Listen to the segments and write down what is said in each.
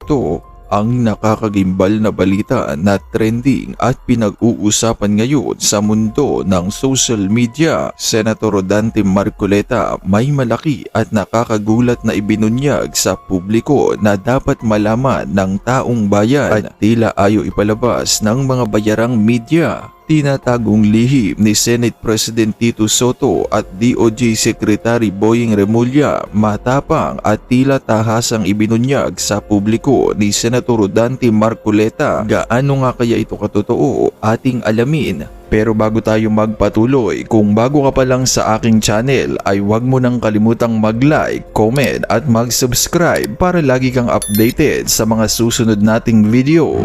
Ito ang nakakagimbal na balita na trending at pinag-uusapan ngayon sa mundo ng social media. Senator Rodante Marcoleta may malaki at nakakagulat na ibinunyag sa publiko na dapat malaman ng taong bayan at tila ayaw ipalabas ng mga bayarang media. Tinatagong lihim ni Senate President Tito Soto at DOJ Secretary Boying Remulla matapang at tila tahasang ibinunyag sa publiko ni Senator Rodante Marcoleta. Gaano nga kaya ito katotoo? Ating alamin. Pero bago tayo magpatuloy, kung bago ka pa lang sa aking channel ay huwag mo nang kalimutang mag-like, comment at mag-subscribe para lagi kang updated sa mga susunod nating video.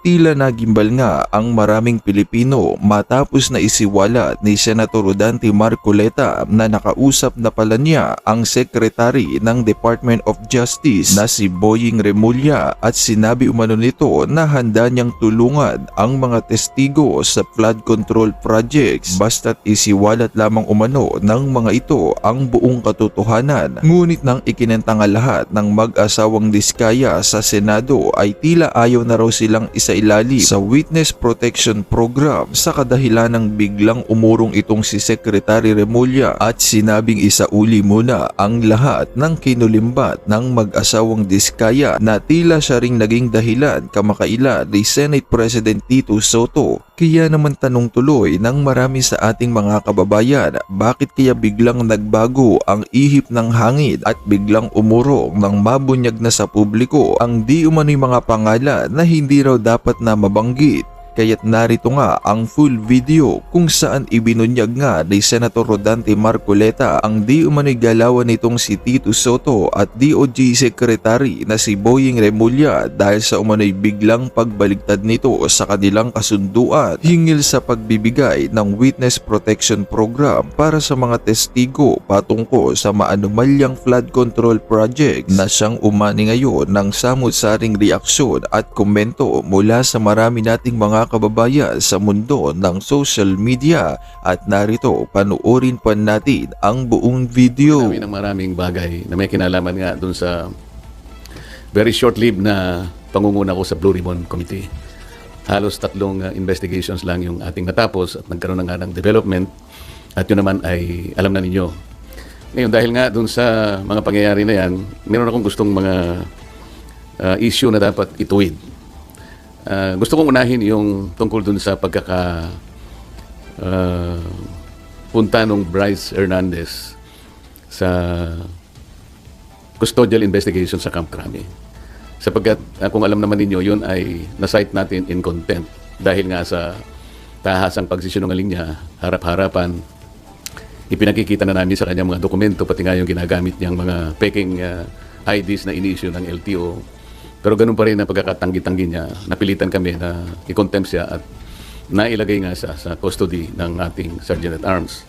Tila nagimbal nga ang maraming Pilipino matapos na isiwalat ni Senator Rodante Marcoleta na nakausap na pala niya ang Secretary ng Department of Justice na si Boying Remulla at sinabi umano nito na handa niyang tulungan ang mga testigo sa flood control projects basta't isiwalat lamang umano ng mga ito ang buong katotohanan. Ngunit nang ikinentanga lahat ng mag-asawang Diskaya sa Senado ay tila ayaw na raw silang ilalim sa Witness Protection Program sa kadahilan ng biglang umurong itong si Secretary Remulla at sinabing isauli muna ang lahat ng kinulimbat ng mag-asawang Diskaya na tila siya ring naging dahilan kamakailan ni Senate President Tito Soto. Kaya naman tanong tuloy ng marami sa ating mga kababayan, bakit kaya biglang nagbago ang ihip ng hangin at biglang umurong ng mabunyag na sa publiko ang di umano'y mga pangalan na hindi raw dapat na mabanggit. Kaya't narito nga ang full video kung saan ibinunyag nga ni Senator Rodante Marcoleta ang di umano'y galawan nitong si Tito Soto at DOJ Secretary na si Boying Remulla dahil sa umano'y biglang pagbaligtad nito sa kanilang kasunduan hingil sa pagbibigay ng Witness Protection Program para sa mga testigo patungkol sa maanumalyang flood control project na siyang umani ngayon ng samut-saring reaksyon at komento mula sa marami nating mga kababayan sa mundo ng social media. At narito, panuorin pa natin ang buong video. Maraming bagay na may kinalaman nga dun sa very short-lived na pangunguna ko sa Blue Ribbon Committee. Halos 3 investigations lang yung ating natapos at nagkaroon na nga ng development at yun naman ay alam na ninyo. Ngayon, dahil nga dun sa mga pangyayari na yan, meron akong gustong mga issue na dapat ituwid. Gusto kong unahin yung tungkol dun sa punta nung Bryce Hernandez sa custodial investigation sa Camp Crame. Sapagkat kung alam naman ninyo, yun ay na-cite natin in contempt dahil nga sa tahasang pagsisinungaling niya, harap-harapan, ipinakikita na namin sa kanyang mga dokumento, pati nga yung ginagamit niyang mga peking IDs na in-issue ng LTO. Pero ganun pa rin na pagkakatanggi-tanggi niya, napilitan kami na i-contempt siya at nailagay nga siya sa custody ng ating Sergeant at Arms.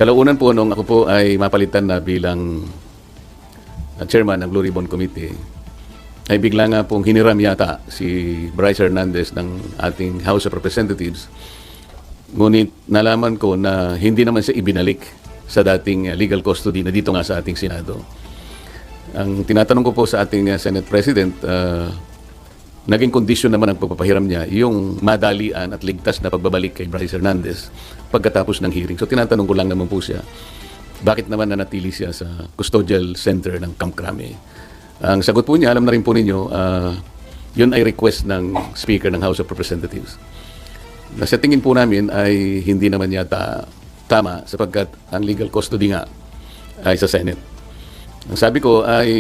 Kalaunan po nung ako po ay mapalitan na bilang chairman ng Blue Ribbon Committee, ay bigla nga pong hiniram yata si Bryce Hernandez ng ating House of Representatives. Ngunit nalaman ko na hindi naman siya ibinalik sa dating legal custody na dito nga sa ating Senado. Ang tinatanong ko po sa ating Senate President, naging kondisyon naman ang pagpapahiram niya yung madalian at ligtas na pagbabalik kay Bryce Hernandez pagkatapos ng hearing. So tinatanong ko lang naman po siya, bakit naman nanatili siya sa custodial center ng Camp Crame? Ang sagot po niya, alam na rin po ninyo, yun ay request ng Speaker ng House of Representatives. Na sa tingin po namin ay hindi naman yata tama sapagkat ang legal custody nga ay sa Senate. Ang sabi ko ay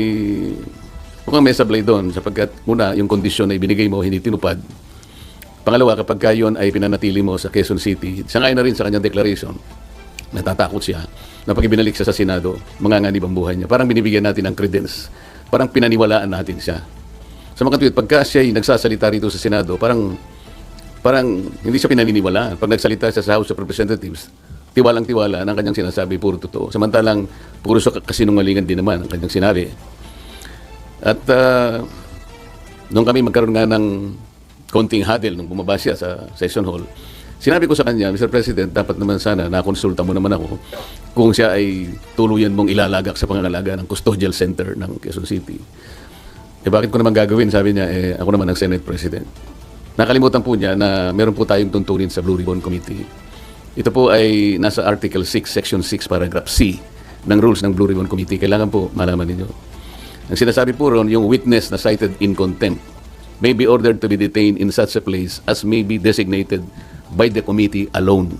mukhang may sablay doon sapagkat una, yung kondisyon na ibinigay mo hindi tinupad. Pangalawa, kapag yun ay pinanatili mo sa Quezon City, sangayon na rin sa kanyang declaration, natatakot siya na pag ibinalik siya sa Senado, manganganib ang buhay niya. Parang binibigyan natin ng credence. Parang pinaniwalaan natin siya. Sa mga tuwid, pagka siya ay nagsasalita rito sa Senado, parang hindi siya pinaniniwalaan. Pag nagsalita siya sa House of Representatives, tiwalang-tiwala ang kanyang sinasabi, puro totoo. Samantalang, puro sa kasinungalingan din naman ang kanyang sinabi. At nung kami magkaroon nga ng konting huddle nung bumaba siya sa session hall, sinabi ko sa kanya, Mr. President, dapat naman sana nakonsulta mo naman ako kung siya ay tuluyan mong ilalagak sa pangangalaga ng custodial center ng Quezon City. bakit ko naman gagawin? Sabi niya, ako naman ang Senate President. Nakalimutan po niya na meron po tayong tuntunin sa Blue Ribbon Committee. Ito po ay nasa Article 6, Section 6, Paragraph C ng rules ng Blue Ribbon Committee. Kailangan po malaman ninyo. Ang sinasabi po ron, yung witness na cited in contempt may be ordered to be detained in such a place as may be designated by the committee alone.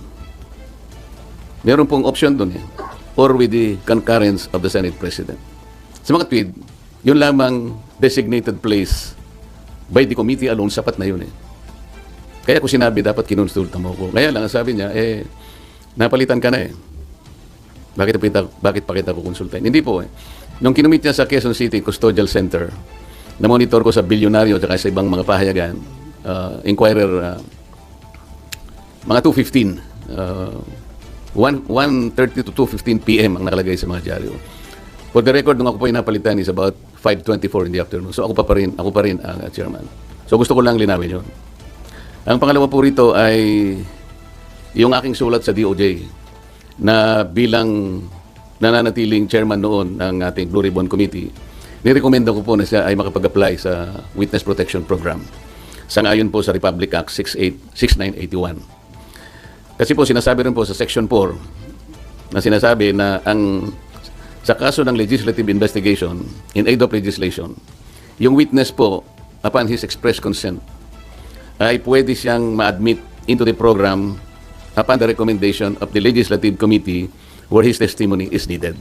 Meron pong option doon or with the concurrence of the Senate President. Sa mga tweet, yun lamang designated place by the committee alone, sapat na yun Kaya ko sinabi, dapat kinonsulta mo ko. Kaya lang, sabi niya, napalitan ka na Bakit pa kita kukonsultahin? Hindi po Nung kinumit niya sa Quezon City Custodial Center, na-monitor ko sa bilyonaryo at sa ibang mga pahayagan, Inquirer, mga 2:15, 1:30 to 2:15 p.m. ang nakalagay sa mga dyaryo. For the record, nung ako po napalitan is about 5:24 in the afternoon. So ako pa rin ang chairman. So gusto ko lang linawin yun. Ang pangalawa po rito ay yung aking sulat sa DOJ na bilang nananatiling chairman noon ng ating Blue Ribbon Committee, nirekomenda ko po na siya ay makapag-apply sa Witness Protection Program. Sangayon po sa Republic Act 6981. Kasi po sinasabi rin po sa Section 4 na sinasabi na sa kaso ng legislative investigation in aid of legislation, yung witness po, upon his express consent, ay pwede siyang ma-admit into the program upon the recommendation of the Legislative Committee where his testimony is needed.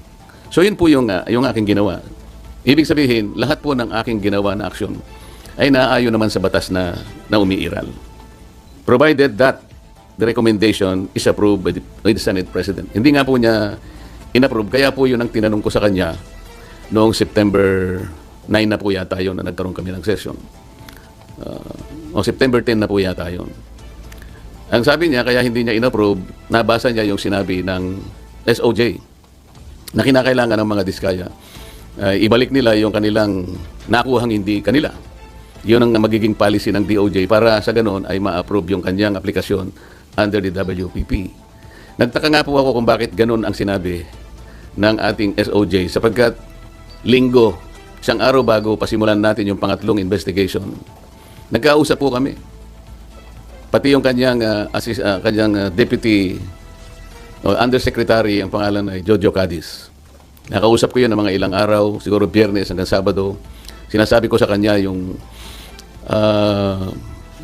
So yun po yung aking ginawa. Ibig sabihin, lahat po ng aking ginawa na aksyon ay naaayon naman sa batas na umiiral. Provided that the recommendation is approved by the Senate President. Hindi nga po niya inapprove, kaya po yun ang tinanong ko sa kanya noong September 9 na po yata yun na nagkaroon kami ng session. O September 10 na po yata yun. Ang sabi niya, kaya hindi niya inapprove, nabasa niya yung sinabi ng SOJ na kinakailangan ng mga diskaya. Ibalik nila yung kanilang nakuhang hindi kanila. Yun ang magiging policy ng DOJ para sa ganoon ay ma-approve yung kanyang aplikasyon under the WPP. Nagtaka nga po ako kung bakit ganoon ang sinabi ng ating SOJ sapagkat linggo, isang araw bago pasimulan natin yung pangatlong investigation, nagkausap po kami. Pati yung kanyang deputy undersecretary, ang pangalan ay Jojo Cadiz. Nakausap ko yun ng mga ilang araw, siguro Biyernes hanggang Sabado. Sinasabi ko sa kanya yung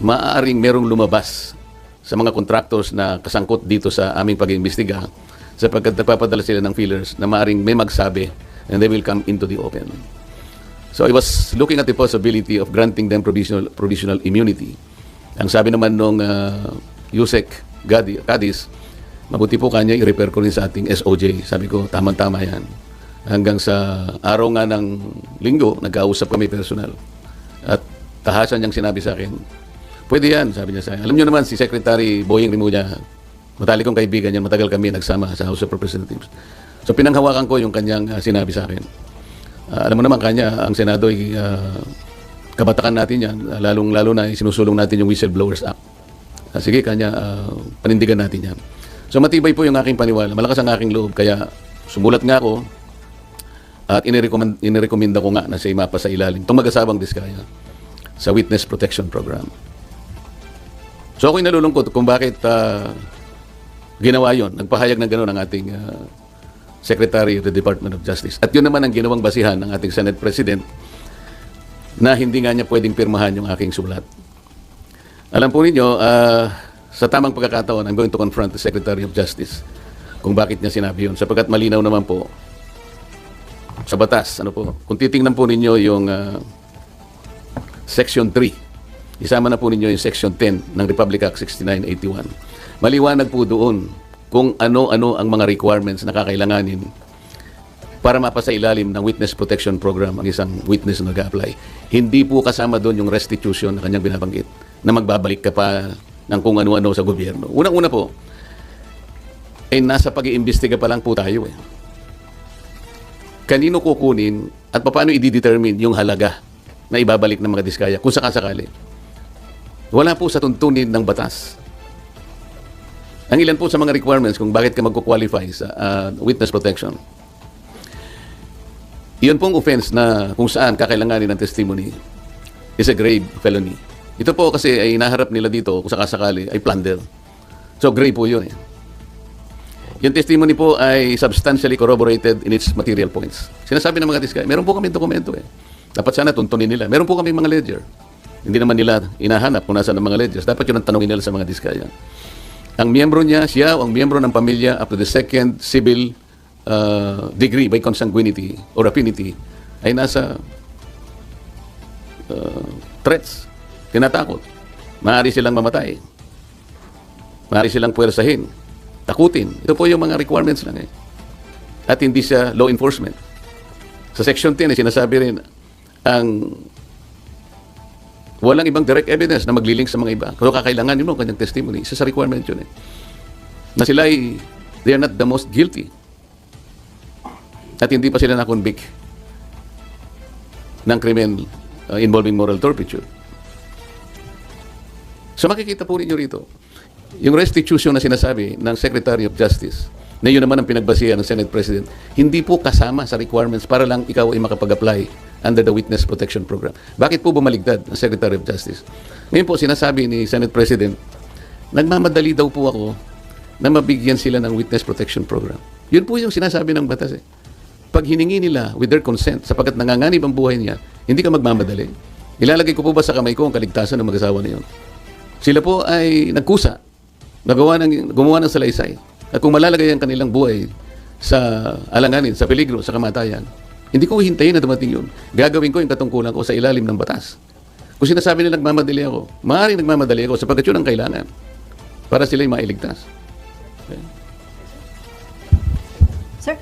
maaaring merong lumabas sa mga contractors na kasangkot dito sa aming pag-iimbestiga sapagkat nagpapadala sila ng feelers na maaaring may magsabi and they will come into the open. So I was looking at the possibility of granting them provisional immunity. Ang sabi naman nung Yusek Cadiz, mabuti po kanya i-repair ko rin sa ating SOJ. Sabi ko, tama-tama yan. Hanggang sa araw nga ng linggo, nagkausap kami personal. At tahasan niyang sinabi sa akin, pwede yan, sabi niya sa akin. Alam niyo naman, si Secretary Boying Rimulya, matalik kong kaibigan yan, matagal kami nagsama sa House of Representatives. So pinanghawakan ko yung kanyang sinabi sa akin. Alam mo naman kanya, ang Senado ay kabatakan natin yan, lalong-lalo na sinusulong natin yung Whistleblowers Act. Sige kanya, panindigan natin yan. So matibay po yung aking paniwala, malakas ang aking loob, kaya sumulat nga ako at inirekomenda ko nga na siya mapa sa ilalim itong mag-asawang diskaya sa Witness Protection Program. So ako'y nalulungkot kung bakit ginawa yon. Nagpahayag ng gano'n ang ating Secretary of the Department of Justice. At yun naman ang ginawang basihan ng ating Senate President na hindi nga niya pwedeng pirmahan yung aking sulat. Alam po ninyo, sa tamang pagkakataon, I'm going to confront the Secretary of Justice kung bakit niya sinabi yun. Sapagkat malinaw naman po sa batas. Kung titingnan po ninyo yung Section 3, isama na po ninyo yung Section 10 ng Republic Act 6981. Maliwanag po doon kung ano-ano ang mga requirements na kakailanganin para mapasa ilalim ng Witness Protection Program ang isang witness na nag-apply. Hindi po kasama doon yung restitution na kanyang binabanggit na magbabalik ka pa ng kung ano-ano sa gobyerno. Unang-una po, nasa pag-iimbestiga pa lang po tayo. Kanino kukunin at paano i-determine yung halaga na ibabalik ng mga diskaya kung sakasakali? Wala po sa tuntunin ng batas. Ang ilan po sa mga requirements kung bakit ka magkukwalify sa witness protection. Iyon pong offense na kung saan kakailanganin ng testimony is a grave felony. Ito po kasi ay naharap nila dito kung sakasakali ay plunder. So grave po yun eh. Yung testimony po ay substantially corroborated in its material points. Sinasabi ng mga diskaya, meron po kami dokumento eh. Dapat sana tuntunin nila. Meron po kami mga ledger. Hindi naman nila inahanap kung nasa ng mga ledgers. Dapat yun ang tanongin nila sa mga diskaya. Ang miyembro niya, siya o ang miyembro ng pamilya up to the second civil degree by consanguinity or affinity ay nasa threats, tinatakot. Maaari silang mamatay. Maaari silang puwersahin, takutin. Ito po yung mga requirements lang eh. At hindi siya law enforcement. Sa Section 10 ay sinasabi rin ang walang ibang direct evidence na maglilink sa mga iba. Kung kakailangan yun ang kanyang testimony, isa sa requirement yun eh. Na sila ay, they are not the most guilty. At hindi pa sila na-convict ng krimen involving moral turpitude. So makikita po ninyo rito, yung restitution na sinasabi ng Secretary of Justice, na yun naman ang pinagbasihan ng Senate President, hindi po kasama sa requirements para lang ikaw ay makapag-apply under the Witness Protection Program. Bakit po bumaligtad ang Secretary of Justice? Ngayon po, sinasabi ni Senate President, nagmamadali daw po ako na mabigyan sila ng Witness Protection Program. Yun po yung sinasabi ng batas eh. Pag hiningi nila with their consent, sapagkat nanganganib ang buhay niya, hindi ka magmamadali. Ilalagay ko po ba sa kamay ko ang kaligtasan ng mag-asawa na yun? Sila po ay nagkusa, gumawa ng salaysay. At kung malalagay ang kanilang buhay sa alanganin, sa peligro, sa kamatayan, hindi ko hintayin na dumating yun. Gagawin ko yung katungkulan ko sa ilalim ng batas. Kung sinasabi nila nagmamadali ako, maaaring nagmamadali ako sapagkat yun ang kailangan para sila'y mailigtas. Okay. Sir,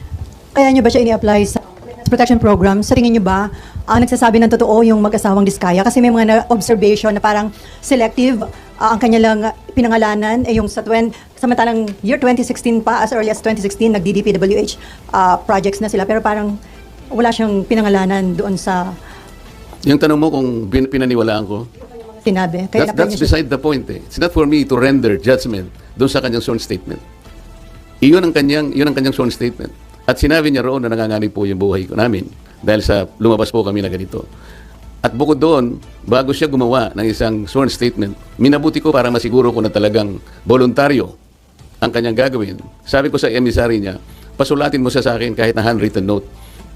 kaya nyo ba siya ini-apply sa protection program? Sa tingin nyo ba, nagsasabi ng totoo yung mag-asawang Diskaya? Kasi may mga observation na parang selective ang kanilang pinangalanan yung samantalang year 2016 pa, as early as 2016, nag-DDPWH projects na sila. Pero parang wala siyang pinangalanan doon sa Yung tanong mo kung pinaniwalaan ko, sinabi. that's beside the point eh. It's not for me to render judgment doon sa kanyang sworn statement. Iyon ang kanyang sworn statement. At sinabi niya roon na nanganganib po yung buhay ko namin dahil sa lumabas po kami na ganito. At bukod doon, bago siya gumawa ng isang sworn statement, minabuti ko para masiguro ko na talagang voluntaryo ang kanyang gagawin. Sabi ko sa emissary niya, pasulatin mo siya sa akin kahit na handwritten note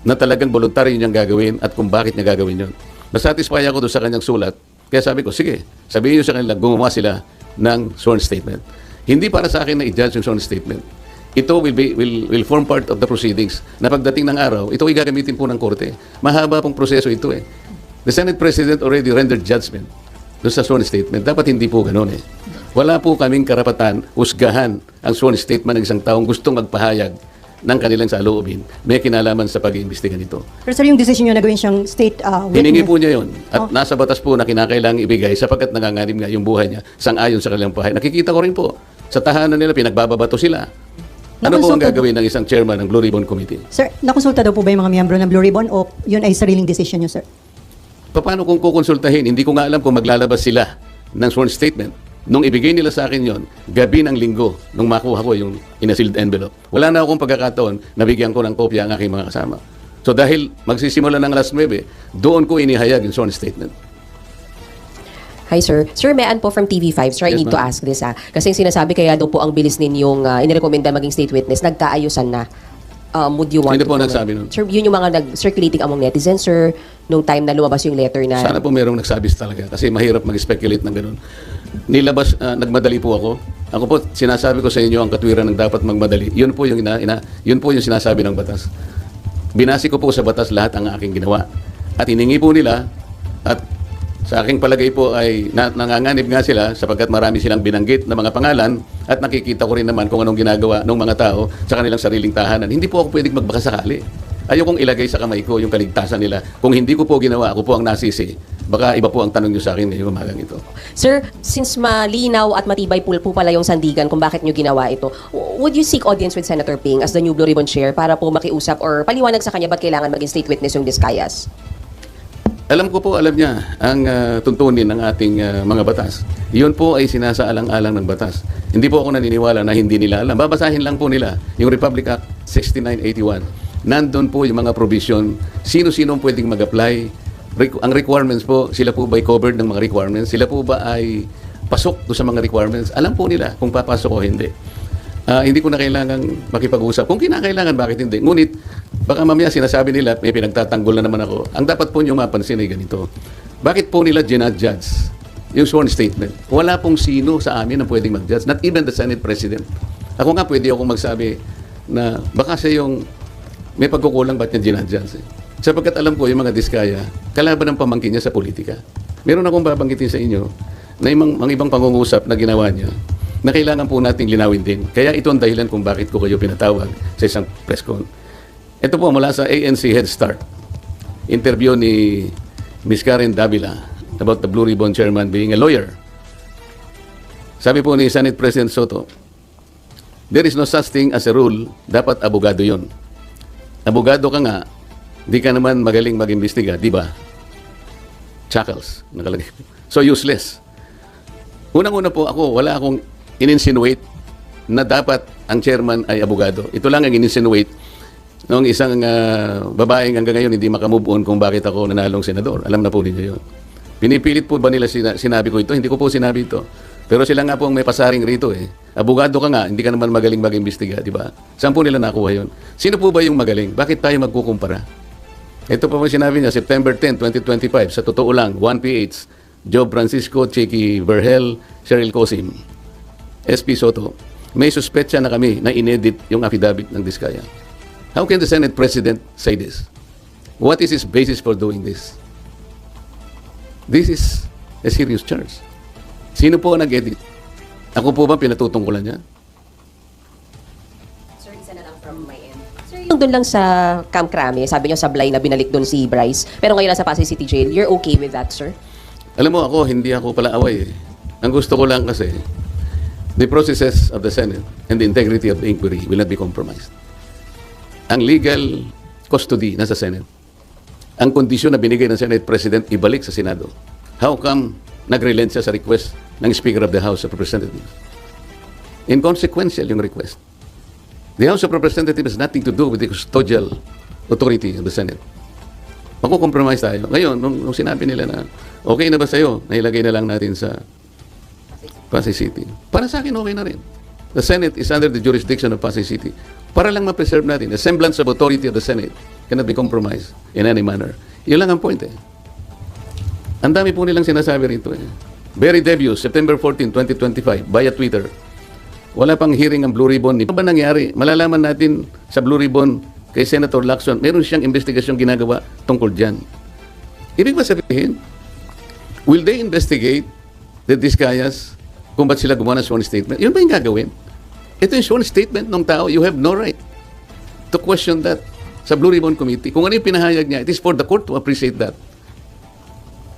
na talagang voluntaryo niyang gagawin at kung bakit niya gagawin yun. Nasatisfy ako doon sa kanyang sulat. Kaya sabi ko, sige, sabihin niyo sa kanila, gumawa sila ng sworn statement. Hindi para sa akin na i-judge yung sworn statement. Ito will form part of the proceedings na pagdating ng araw, ito ay gagamitin po ng korte. Mahaba pong proseso ito eh. The Senate President already rendered judgment doon sa sworn statement. Dapat hindi po ganun eh. Wala po kaming karapatan, husgahan ang sworn statement ng isang taong gustong magpahayag ng kanilang saloobin. May kinalaman sa pag-iimbestiga nito. Pero sir, yung decision nyo na gawin siyang state witness. Hiningi po niya yun. At nasa batas po na kinakailangang ibigay sapagkat nanganganib nga yung buhay niya sang-ayon sa kanilang buhay. Nakikita ko rin po, sa tahanan nila, pinagbababato sila. Ano po ang gagawin ng isang chairman ng Blue Ribbon Committee? Sir, nakonsulta daw po ba yung mga miyembro ng Blue Ribbon o yun ay sariling decision nyo, sir? Paano kung kukonsultahin? Hindi ko nga alam kung maglalabas sila ng sworn statement. Nung ibigay nila sa akin yon, gabi ng linggo, nung makuha ko yung in-a-sealed envelope, wala na akong pagkakataon na bigyan ko ng kopya ang aking mga kasama. So dahil magsisimula ng alas 9, doon ko inihayag yung sworn statement. Hi, sir. Sir, Mean po from TV5. Sir, I Yes, need to ma'am. ask this. Kasi sinasabi kaya daw po ang bilis ninyong inirekomenda maging state witness, nagkaayusan na. Would you want Sino to po comment? nagsabi nun? Sir, yun yung mga nag-circulating among netizens, sir, nung time na lumabas yung letter na... Sana po merong nagsabi talaga kasi mahirap mag-speculate ng ganun. Nagmadali po ako. Ako po, sinasabi ko sa inyo ang katwiran ng dapat magmadali. Yun po yung yun po yung sinasabi ng batas. Binasi ko po sa batas lahat ang aking ginawa. At hiningi po nila at sa aking palagay po ay nanganganib nga sila sapagkat marami silang binanggit na mga pangalan at nakikita ko rin naman kung anong ginagawa ng mga tao sa kanilang sariling tahanan. Hindi po ako pwedeng magbakasakali. Ayokong ilagay sa kamay ko yung kaligtasan nila. Kung hindi ko po ginawa, ako po ang nasisi. Baka iba po ang tanong nyo sa akin ngayong umagang ito. Sir, since malinaw at matibay po pala yung sandigan kung bakit nyo ginawa ito, would you seek audience with Senator Ping as the new Blue Ribbon Chair para po makiusap or paliwanag sa kanya ba't kailangan maging state witness yung Diskayas? Alam ko po, alam niya ang tuntunin ng ating mga batas. Iyon po ay sinasaalang-alang ng batas. Hindi po ako naniniwala na hindi nila alam. Babasahin lang po nila yung Republic Act 6981. nandun po yung mga provision, sino-sino ang pwedeng mag-apply, ang requirements po, sila po ba ay covered ng mga requirements, sila po ba ay pasok do sa mga requirements, alam po nila kung papasok o hindi. Hindi ko na kailangan makipag-usap. Kung kinakailangan, bakit hindi? Ngunit, baka mamaya sinasabi nila, may pinagtatanggol na naman ako. Ang dapat po nyo mapansin ay ganito. Bakit po nila ginadjudge yung sworn statement? Wala pong sino sa amin na pwedeng mag-judge. Not even the Senate President. Ako nga pwede akong magsabi na baka siya yung may pagkukulang ba't niya ginadjudge. Sapagkat alam ko yung mga diskaya, kalaban ng pamangkin niya sa politika. Meron akong babanggitin sa inyo na yung mga ibang pangungusap na ginawa niya na kailangan po nating linawin din. Kaya ito ang dahilan kung bakit ko kayo pinatawag sa isang press con. Ito po mula sa ANC Head Start. Interview ni Ms. Karen Davila about the Blue Ribbon Chairman being a lawyer. Sabi po ni Senate President Soto, there is no such thing as a rule, dapat abogado yon. Abogado ka nga, di ka naman magaling mag-imbestiga, di ba? Chuckles, nakalagay. So useless. Unang-una po ako, wala akong in-insinuate na dapat ang chairman ay abogado. Ito lang ang in-insinuate ng isang babaeng hanggang ngayon hindi makamove on kung bakit ako nanalong senador. Alam na po ninyo yun. Pinipilit po ba nila sinabi ko ito? Hindi ko po sinabi ito. Pero sila nga po ang may pasaring rito eh. Abogado ka nga, hindi ka naman magaling mag-imbestiga, di ba? Saan po nila nakuha yun? Sino po ba yung magaling? Bakit tayo magkukumpara? Ito pa po sinabi niya, September 10, 2025, sa totoo lang, 1PH, Job Francisco, Chequi Vergel, Cheryl Cosim, SP Soto, may suspetsa na kami na inedit yung affidavit ng Diskaya. How can the Senate President say this? What is his basis for doing this? This is a serious charge. Sino po ang nag-edit? Ako po ba pinatutungkulan niya? Sir, isa na lang from my end. Sir, yung doon lang sa Camp Crame, sabi niyo sablay na binalik doon si Bryce, pero ngayon nasa Pasay City Jail, you're okay with that, sir? Alam mo ako, hindi ako pala away eh. Ang gusto ko lang kasi, the processes of the Senate and the integrity of the inquiry will not be compromised. Ang legal custody nasa Senate. Ang kondisyon na binigay ng Senate President, ibalik sa Senado. How come nag-relent siya sa request ng Speaker of the House of Representatives? Inconsequential yung request. The House of Representatives has nothing to do with the custodial authority of the Senate. Magkukompromise tayo. Ngayon, nung sinabi nila na, okay na ba sa'yo, nailagay na lang natin sa Pasay City. Para sa akin, okay na rin. The Senate is under the jurisdiction of Pasay City. Para lang ma-preserve natin, the semblance of authority of the Senate cannot be compromised in any manner. Yun lang ang point eh. Ang dami po nilang sinasabi rito eh. Very debut, September 14, 2025, via Twitter. Wala pang hearing ang Blue Ribbon. Ano ba nangyari? Malalaman natin sa Blue Ribbon kay Senator Lacson, meron siyang investigasyong ginagawa tungkol dyan. Ibig ba sabihin, will they investigate the Diskayas kung ba't sila gumawa ng sworn statement? Yun ba yung gagawin? Ito yung sworn statement ng tao. You have no right to question that sa Blue Ribbon Committee. Kung ano yung pinahayag niya, it is for the court to appreciate that.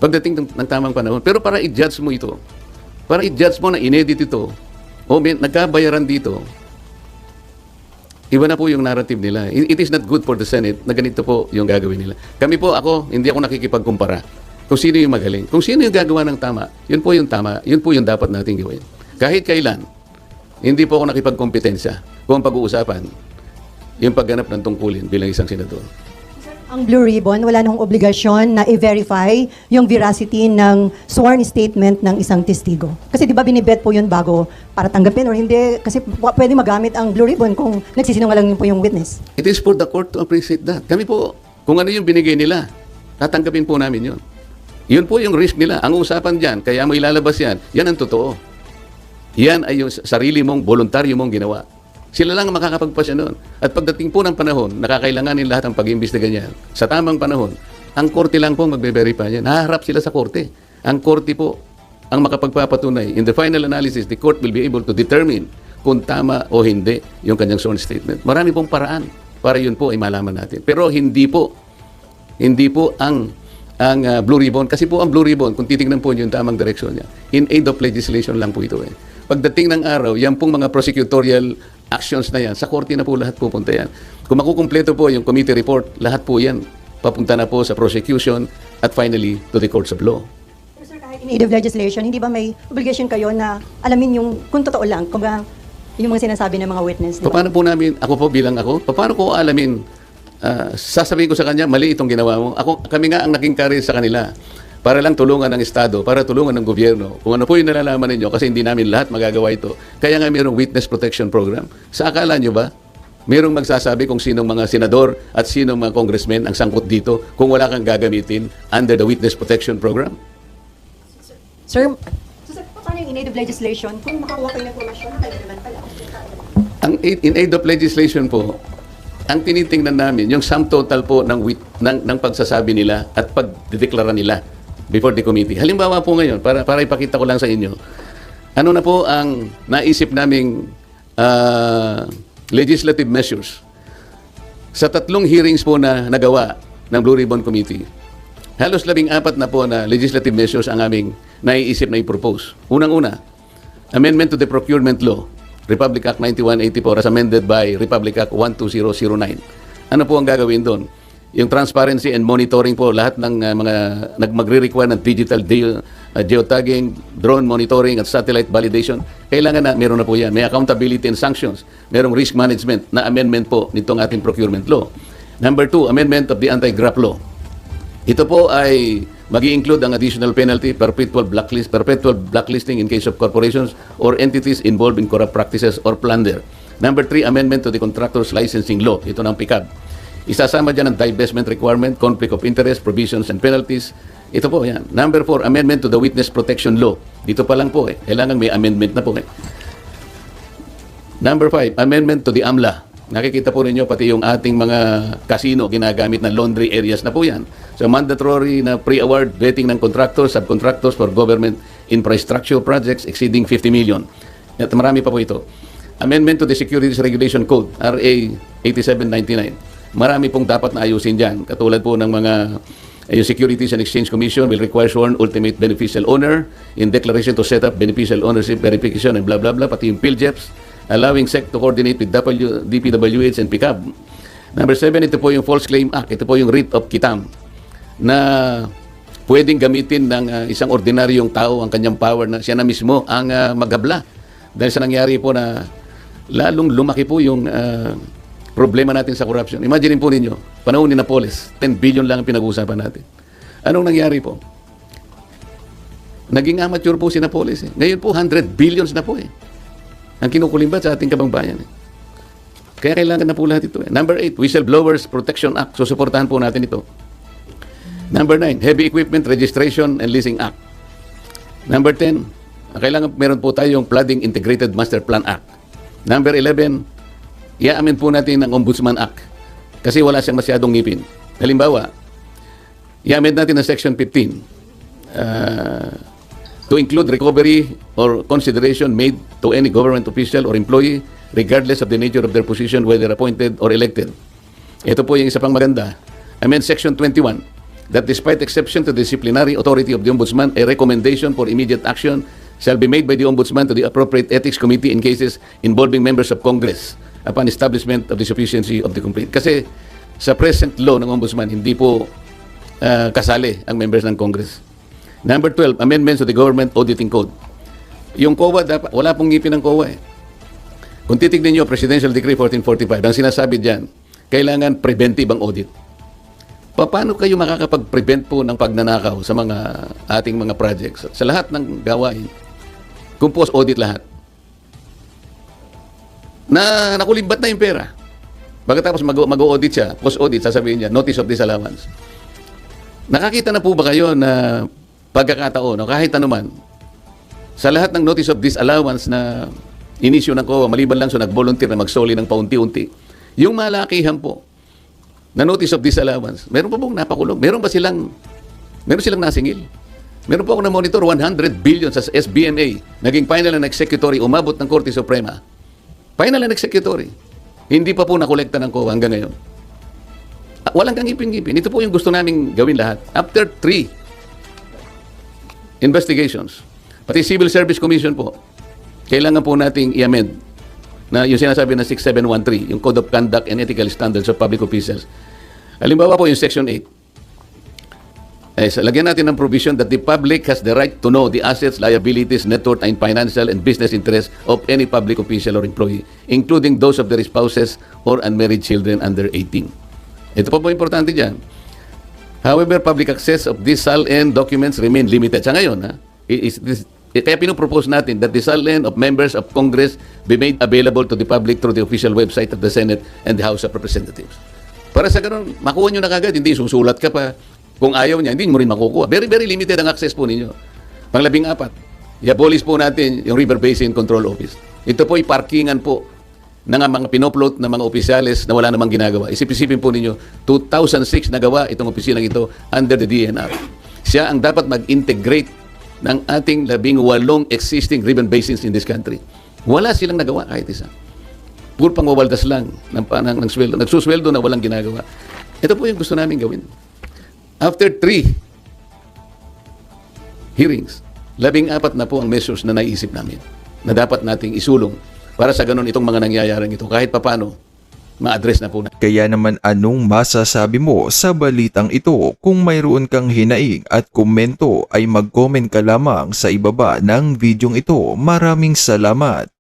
Pagdating ng tamang panahon. Pero para i-judge mo ito, para i-judge mo na inedit ito, o nagkabayaran dito, iba na po yung narrative nila. It is not good for the Senate na ganito po yung gagawin nila. Kami po, hindi ako nakikipagkumpara kung sino yung magaling. Kung sino yung gagawa ng tama, yun po yung tama, yun po yung dapat nating gawin. Kahit kailan, hindi po ako nakipagkompetensya kung ang pag-uusapan yung pagganap ng tungkulin bilang isang senador. Ang Blue Ribbon, wala nang obligasyon na i-verify yung veracity ng sworn statement ng isang testigo. Kasi di ba binibet po yun bago para tanggapin or hindi? Kasi pwede magamit ang Blue Ribbon kung nagsisinungaling po yung witness. It is for the court to appreciate that. Kami po, kung ano yung binigay nila, tatanggapin po namin yun. Yun po yung risk nila. Ang usapan dyan, kaya mo ilalabas yan, yan ang totoo. Yan ay yung sarili mong, voluntaryo mong ginawa. Sila lang ang makakapagpasya noon. At pagdating po ng panahon, nakakailanganin lahat ang pag-imbestiga niya. Sa tamang panahon, ang korte lang po magbe-verify niya. Naharap sila sa korte. Ang korte po ang makapagpapatunay. In the final analysis, the court will be able to determine kung tama o hindi yung kanyang sworn statement. Marami pong paraan para yun po ay malaman natin. Pero hindi po ang Blue Ribbon. Kasi po ang Blue Ribbon, kung titingnan po yung tamang direksyon niya, in aid of legislation lang po ito eh. Pagdating ng araw, yan pong mga prosecutorial actions na yan, sa korte na po lahat pupunta yan. Kung makukumpleto po yung committee report, lahat po yan papunta na po sa prosecution at finally to the courts of law. Pero sir, kahit in aid of legislation, hindi ba may obligation kayo na alamin yung, kung totoo lang, kung yung mga sinasabi ng mga witness? Diba? Paano po namin, ako po bilang ako, paano ko alamin sasabihin ko sa kanya, mali itong ginawa mo. Kami nga ang nag-encourage sa kanila para lang tulungan ng Estado, para tulungan ng gobyerno. Kung ano po yung nalalaman ninyo, kasi hindi namin lahat magagawa ito. Kaya nga mayroong Witness Protection Program. Sa akala nyo ba, mayroong magsasabi kung sinong mga senador at sinong mga congressmen ang sangkot dito kung wala kang gagamitin under the Witness Protection Program? Sir, So, sir, paano yung in aid of legislation? Kung makakuha kayo ng informasyon, kayo naman pala. Ang in aid of legislation po, ang tinitingnan namin, yung sum total po ng pagsasabi nila at pagdedeklara nila before the committee. Halimbawa po ngayon, para ipakita ko lang sa inyo, ano na po ang naisip naming legislative measures sa 3 hearings po na nagawa ng Blue Ribbon Committee. Halos 14 na po na legislative measures ang aming naiisip na i-propose. Unang-una, amendment to the procurement law, Republic Act 9184 as amended by Republic Act 12009. Ano po ang gagawin doon? Yung transparency and monitoring po, lahat ng mga magre-require ng digital geotagging, drone monitoring at satellite validation, kailangan na meron na po yan. May accountability and sanctions. Merong risk management na amendment po nitong ating procurement law. Number 2, amendment of the anti-graft law. Ito po ay mag-i-include ang additional penalty, perpetual blacklisting in case of corporations or entities involved in corrupt practices or plunder. Number 3, amendment to the contractors licensing law. Ito ng PICAB. Isasama dyan ang divestment requirement, conflict of interest, provisions and penalties. Ito po yan. Number 4, amendment to the witness protection law. Dito pa lang po kailangan may amendment na po Number 5, amendment to the AMLA. Nakikita po ninyo pati yung ating mga casino ginagamit na laundry areas na po yan. So mandatory na pre-award vetting ng contractors, subcontractors for government infrastructure projects exceeding 50 million. At marami pa po ito. Amendment to the Securities Regulation Code, RA 8799. Marami pong dapat na ayusin dyan. Katulad po ng mga yung Securities and Exchange Commission will require sworn ultimate beneficial owner in declaration to set up beneficial ownership verification and blah blah blah. Pati yung PhilJeps, allowing SEC to coordinate with DPWH and PICAB. Number 7, ito po yung False Claim Act. Ito po yung writ of quitam na pwedeng gamitin ng isang ordinaryong tao ang kanyang power na siya na mismo ang magabla. Dahil sa nangyari po na lalong lumaki po yung problema natin sa corruption. Imagine po ninyo, panahon ni Napoles, 10 billion lang ang pinag-uusapan natin. Anong nangyari po? Naging amateur po si Napoles. Ngayon po, 100 billions na po ang kinukulimbat sa ating kabangbayan. Kaya kailangan na po lahat ito. Number 8, Whistleblowers Protection Act. So, suportahan po natin ito. Number 9, Heavy Equipment Registration and Leasing Act. Number 10, kailangan meron po tayong Flooding Integrated Master Plan Act. Number 11, i-amend po natin ang Ombudsman Act. Kasi wala siyang masyadong ngipin. Halimbawa, i-amend natin ang Section 15. To include recovery or consideration made to any government official or employee regardless of the nature of their position, whether appointed or elected. Ito po yung isa pang maganda. Amend Section 21 that despite exception to the disciplinary authority of the Ombudsman, a recommendation for immediate action shall be made by the Ombudsman to the appropriate Ethics Committee in cases involving members of Congress upon establishment of the sufficiency of the complaint. Kasi sa present law ng Ombudsman, hindi po kasali ang members ng Congress. Number 12, amendments to the Government Auditing Code. Yung COA, wala pong ngipin ng COA Kung titignan nyo, Presidential Decree 1445, ang sinasabi dyan, kailangan preventive ang audit. Paano kayo makakapag-prevent po ng pagnanakaw sa mga ating mga projects? Sa lahat ng gawain, kung post-audit lahat, na nakulimbat na yung pera. Pagkatapos mag-audit siya, post-audit, sasabihin niya, notice of disallowance. Nakakita na po ba kayo na pagkakataon, o kahit anuman, sa lahat ng notice of disallowance na inisyu ng COA, maliban lang so nag-volunteer na magsoli ng paunti-unti, yung malakihan po na notice of disallowance, meron pa pong napakulong? Meron silang nasingil? Meron po ako na-monitor 100 billion sa SBMA, naging final and executory, umabot ng Korte Suprema. Final and executory. Hindi pa po nakolekta ng COA hanggang ngayon. Walang kang ipin-ipin. Ito po yung gusto naming gawin lahat. After 3 investigations, pati Civil Service Commission po, kailangan po nating i-amend na yung sinasabi na 6713, yung Code of Conduct and Ethical Standards of Public Officials. Halimbawa po yung Section 8. Lagyan natin ng provision that the public has the right to know the assets, liabilities, net worth, and financial and business interests of any public official or employee, including those of their spouses or unmarried children under 18. Ito pa po importante dyan. However, public access of these SALN documents remain limited. Sa ngayon, kaya pinopropose natin that the SALN of members of Congress be made available to the public through the official website of the Senate and the House of Representatives. Para sa ganun, makuha nyo na kagad, hindi susulat ka pa. Kung ayaw niya, hindi mo rin makukuha. Very, very limited ang access po ninyo. Pang-14, i-abolish po natin yung River Basin Control Office. Ito po ay parkingan po ng mga pinoplot ng mga opisyales na wala namang ginagawa. Isipin po ninyo, 2006 nagawa itong opisinang ito under the DNR. Siya ang dapat mag-integrate ng ating 18 existing river basins in this country. Wala silang nagawa kahit isa. Puro pangwawaldas lang ng sweldo. Nagsusweldo na walang ginagawa. Ito po yung gusto namin gawin. After 3 hearings, 14 na po ang measures na naisip namin na dapat nating isulong para sa ganun itong mga nangyayaring ito kahit papano ma-address na po na. Kaya naman anong masasabi mo sa balitang ito? Kung mayroon kang hinaing at komento ay mag-comment ka lamang sa ibaba ng videong ito. Maraming salamat.